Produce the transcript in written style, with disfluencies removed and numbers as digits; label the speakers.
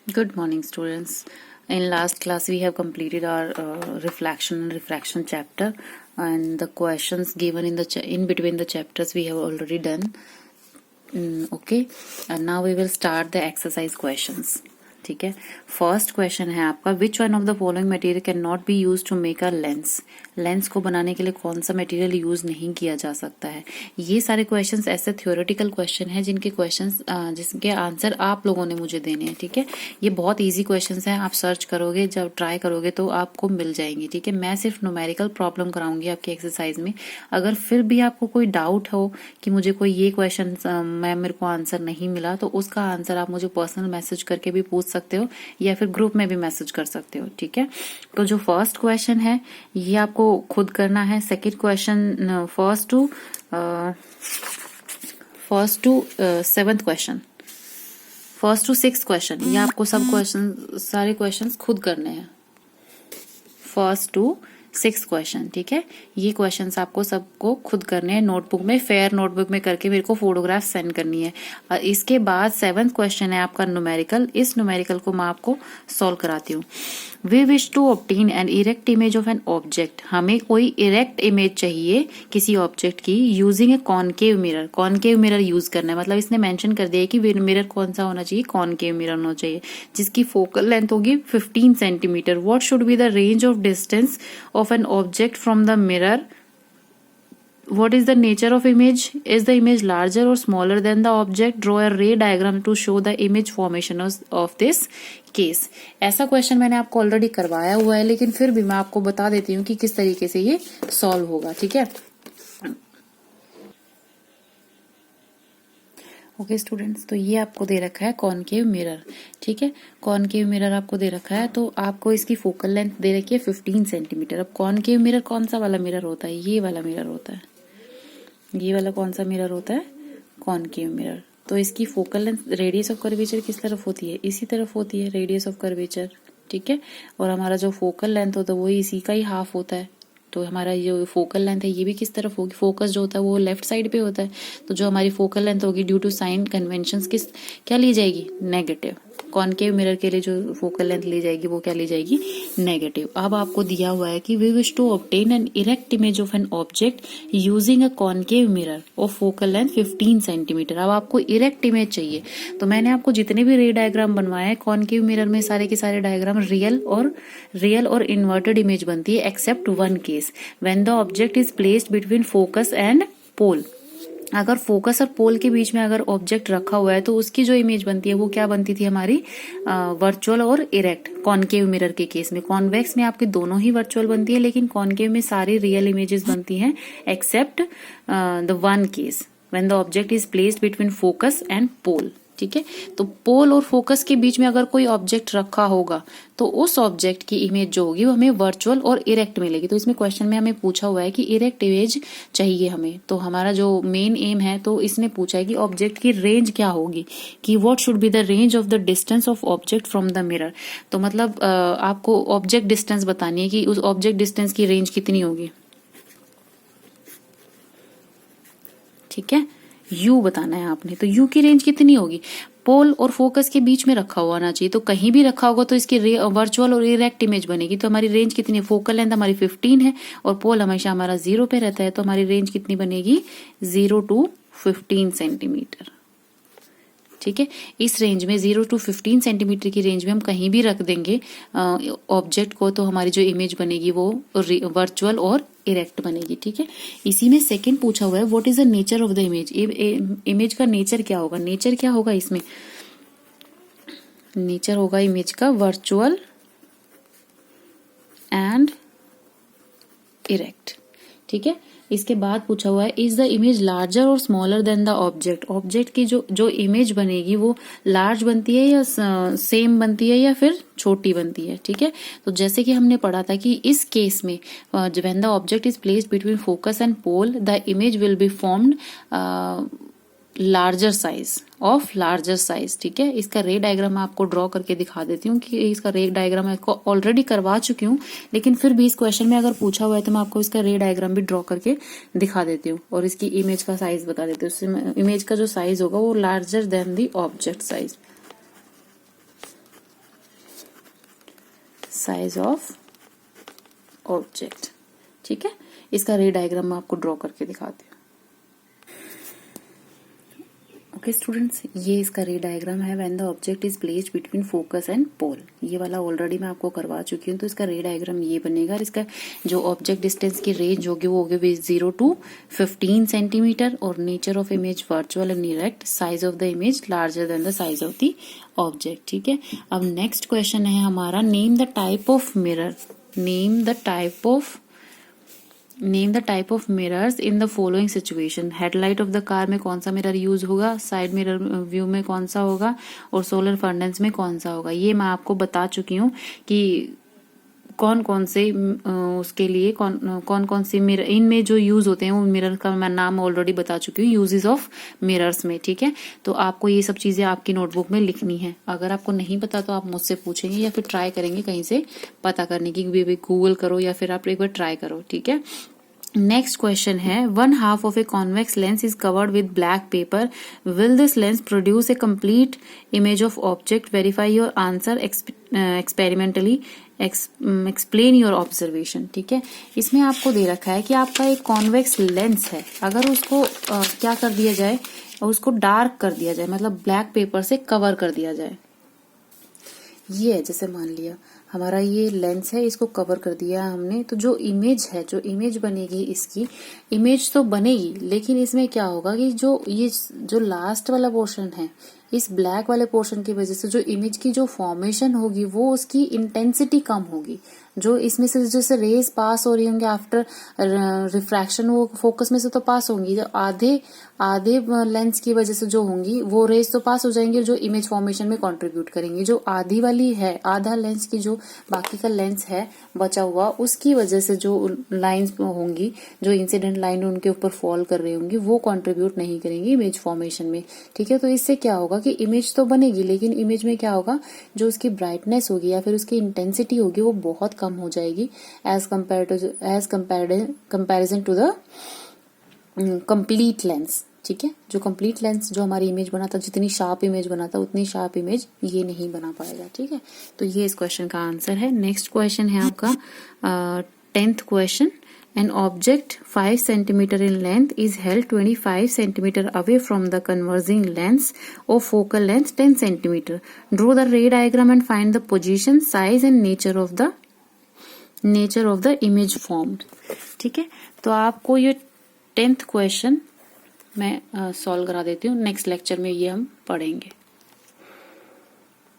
Speaker 1: Good morning, students. In last class, we have completed our reflection and refraction chapter, and the questions given in between the chapters we have already done. Okay, and now we will start the exercise questions. ठीक है. First question है आपका, which one of the following material can not be use to make a lens. Lens को बनाने के लिए कौन सा मटेरियल यूज नहीं किया जा सकता है. ये सारे क्वेश्चंस ऐसे थ्योरेटिकल क्वेश्चन है जिनके आंसर आप लोगों ने मुझे देने हैं. ठीक है, ये बहुत इजी क्वेश्चंस हैं. आप सर्च करोगे, जब ट्राई करोगे तो आपको मिल जाएंगे. ठीक है, मैं सिर्फ न्यूमेरिकल प्रॉब्लम कराऊंगी आपकी एक्सरसाइज में. अगर फिर भी आपको कोई डाउट हो कि मुझे कोई ये क्वेश्चन मेरे को आंसर नहीं मिला, तो उसका आंसर आप मुझे पर्सनल मैसेज करके भी पूछ सकते हो या फिर ग्रुप में भी मैसेज कर सकते हो. ठीक है, तो जो फर्स्ट क्वेश्चन है ये आपको खुद करना है. Second question first to seventh question, first to six question, ये आपको सब क्वेश्चन सारे क्वेश्चंस खुद करने हैं. First to six question. ठीक है, ये क्वेश्चंस आपको सबको खुद करने हैं नोटबुक में, फेयर नोटबुक में करके मेरे को फोटोग्राफ सेंड करनी है. इसके बाद सेवेंथ क्वेश्चन है आपका न्यूमेरिकल. इस न्यूमेरिकल को मैं आपको सॉल्व कराती हूँ. We wish to obtain an erect image of an object. हमें कोई इरेक्ट इमेज चाहिए किसी ऑब्जेक्ट की using a concave mirror. Concave mirror use करना है, मतलब इसने मेंशन कर दिया है कि मिरर कौन सा होना चाहिए, कॉनकेव मिरर होना चाहिए, जिसकी फोकल लेंथ होगी 15 centimetre. What should be the range of distance of an object from the mirror. What is the nature of image? Is the image larger or smaller than the object? Draw a ray diagram to show the image formation of this case. ऐसा question मैंने आपको already करवाया हुआ है, लेकिन फिर भी मैं आपको बता देती हूँ कि किस तरीके से ये सॉल्व होगा. ठीक है, ओके स्टूडेंट्स, तो ये आपको दे रखा है कॉनकेव मिरर. ठीक है, कॉनकेव मिरर आपको दे रखा है, तो आपको इसकी फोकल लेंथ दे रखी है 15 सेंटीमीटर. अब कॉनकेव मिरर कौन सा वाला मिरर होता है? ये वाला मिरर होता है. ये वाला कौन सा मिरर होता है? Concave mirror. तो इसकी focal length, radius of curvature किस तरफ होती है? इसी तरफ होती है, रेडियस ऑफ कर्वेचर. ठीक है, और हमारा जो फोकल लेंथ होता है वो इसी का ही हाफ होता है. तो हमारा जो फोकल लेंथ है ये भी किस तरफ होगी? फोकस जो होता है वो लेफ्ट साइड पे होता है. तो जो हमारी फोकल लेंथ होगी ड्यू टू साइन कन्वेंशंस क्या ली जाएगी? नेगेटिव. कॉनकेव मिरर के लिए जो फोकल लेंथ ली जाएगी वो क्या ली जाएगी? नेगेटिव. अब आपको दिया हुआ है कि we wish to obtain an erect image of an object using a concave mirror of focal length 15 centimeter. अब आपको इरेक्ट इमेज चाहिए, तो मैंने आपको जितने भी रे डायग्राम बनवाए हैं कॉनकेव मिरर में, सारे के सारे डायग्राम रियल और इन्वर्टेड इमेज बनती है, except one case, when the object is placed between focus and pole. अगर फोकस और पोल के बीच में अगर ऑब्जेक्ट रखा हुआ है तो उसकी जो इमेज बनती है वो क्या बनती थी हमारी? वर्चुअल और इरेक्ट. कॉनकेव मिरर के केस में, कॉन्वेक्स में आपकी दोनों ही वर्चुअल बनती है, लेकिन कॉनकेव में सारी रियल इमेजेस बनती हैं except the one case when the object is placed between focus and pole. ठीक है, तो पोल और फोकस के बीच में अगर कोई ऑब्जेक्ट रखा होगा तो उस ऑब्जेक्ट की इमेज जो होगी वो हमें वर्चुअल और इरेक्ट मिलेगी. तो इसमें क्वेश्चन में हमें पूछा हुआ है कि इरेक्ट इमेज चाहिए हमें, तो हमारा जो मेन एम है, तो इसने पूछा है कि ऑब्जेक्ट की रेंज क्या होगी, कि what should be the range of the distance of object from the mirror. तो मतलब आपको ऑब्जेक्ट डिस्टेंस बतानी है कि उस ऑब्जेक्ट डिस्टेंस की रेंज कितनी होगी. ठीक है, यू बताना है आपने, तो यू की रेंज कितनी होगी? पोल और फोकस के बीच में रखा हुआ होना चाहिए, तो कहीं भी रखा होगा तो इसकी वर्चुअल और इरेक्ट इमेज बनेगी. तो हमारी रेंज कितनी है? फोकल लेंथ हमारी 15 है और पोल हमेशा हमारा 0 पे रहता है, तो हमारी रेंज कितनी बनेगी? 0 to 15 सेंटीमीटर. ठीक है, इस रेंज में 0 to 15 सेंटीमीटर की रेंज में हम कहीं भी रख देंगे ऑब्जेक्ट को, तो हमारी जो इमेज बनेगी वो वर्चुअल और इरेक्ट बनेगी. ठीक है, इसी में सेकंड पूछा हुआ है, what is the nature of the image. Image का नेचर क्या होगा? नेचर क्या होगा इसमें? नेचर होगा इमेज का वर्चुअल एंड इरेक्ट. ठीक है, इसके बाद पूछा हुआ है, इज द इमेज लार्जर और smaller than the object. Object की जो इमेज बनेगी वो लार्ज बनती है या सेम बनती है या फिर छोटी बनती है. ठीक है, तो जैसे कि हमने पढ़ा था कि इस केस में when the object is placed between focus and pole the image will be formed larger size. ठीक है, इसका रे डायग्राम मैं आपको ड्रॉ करके दिखा देती हूँ कि इसका रे डायग्राम मैं आपको ऑलरेडी करवा चुकी हूँ, लेकिन फिर भी इस क्वेश्चन में अगर पूछा हुआ है तो मैं आपको इसका रे डायग्राम भी ड्रॉ करके दिखा देती हूँ और इसकी इमेज का साइज बता देती हूँ. इमेज का जो साइज होगा वो larger than the object size. Size of object. ठीक है, इसका रे डायग्राम मैं आपको ड्रॉ करके दिखाती हूँ। ओके स्टूडेंट्स, ये इसका रे डायग्राम है when the object is placed between focus and pole. ये वाला ऑलरेडी मैं आपको करवा चुकी हूँ, तो इसका रे डायग्राम ये बनेगा। और इसका जो ऑब्जेक्ट डिस्टेंस की रेंज होगी वो होगी 0 to 15 सेंटीमीटर, और nature of image virtual and erect, size of the image larger than the size of the object. ठीक है, अब नेक्स्ट क्वेश्चन है हमारा, name the type of mirror. Name the type of mirrors in the following situation. Headlight of the car में कौन सा mirror use होगा, side mirror view में कौन सा होगा, और सोलर फर्नेस में कौन सा होगा। ये मैं आपको बता चुकी हूँ कि कौन कौन से उसके लिए कौन कौन से मिरर इनमें जो यूज होते हैं, वो मिरर का मैं नाम ऑलरेडी बता चुकी हूँ यूजेस ऑफ मिरर्स में। ठीक है, तो आपको ये सब चीजें आपकी नोटबुक में लिखनी है। अगर आपको नहीं पता तो आप मुझसे पूछेंगे या फिर ट्राई करेंगे कहीं से पता करने की, गूगल करो या फिर आप एक बार ट्राई करो। ठीक है, नेक्स्ट क्वेश्चन है, 1/2 of a convex lens is covered with black pepper, will this lens produce a complete image of object, verify your answer experimentally, explain your observation. ठीक है, इसमें आपको दे रखा है कि आपका एक कॉन्वेक्स लेंस है, अगर उसको क्या कर दिया जाए, उसको डार्क कर दिया जाए, मतलब ब्लैक पेपर से कवर कर दिया जाए। ये है, जैसे मान लिया हमारा ये लेंस है, इसको कवर कर दिया हमने, तो जो इमेज है, जो इमेज बनेगी, इसकी इमेज तो बनेगी, लेकिन इसमें क्या होगा कि जो लास्ट वाला पोर्शन है, इस ब्लैक वाले पोर्शन की वजह से जो इमेज की जो फॉर्मेशन होगी वो उसकी इंटेंसिटी कम होगी। जो इसमें से जैसे रेज पास हो रही होंगी आफ्टर रिफ्रैक्शन, वो फोकस में से तो पास होंगी, जो आधे लेंस की वजह से जो होंगी वो रेज तो पास हो जाएंगी, जो इमेज फॉर्मेशन में कंट्रीब्यूट करेंगी। जो आधी वाली है, आधा लेंस की जो बाकी का लेंस है बचा हुआ, उसकी वजह से जो लाइंस होंगी, जो इंसिडेंट लाइन उनके ऊपर फॉल कर रही होंगी, वो कंट्रीब्यूट नहीं करेंगी इमेज फॉर्मेशन में। ठीक है, तो इससे क्या होगा कि इमेज तो बनेगी, लेकिन इमेज में क्या होगा, जो उसकी ब्राइटनेस होगी या फिर उसकी इंटेंसिटी होगी वो बहुत कम हो जाएगी as comparison to the complete lens. ठीक है, जो कंप्लीट लेंस जो हमारी इमेज बनाता, जितनी शार्प इमेज बनाता, उतनी शार्प इमेज ये नहीं बना पाएगा। ठीक है, तो ये इस क्वेश्चन का आंसर है। नेक्स्ट क्वेश्चन है आपका 10th question, an object 5 centimeter in length is held 25 centimeter away from the converging lens of focal length 10 centimeter. Draw the ray diagram and find the position, size and nature of the image formed. ठीक है, तो आपको ये 10th question मैं solve करा देती हूँ, next lecture में ये हम पढ़ेंगे।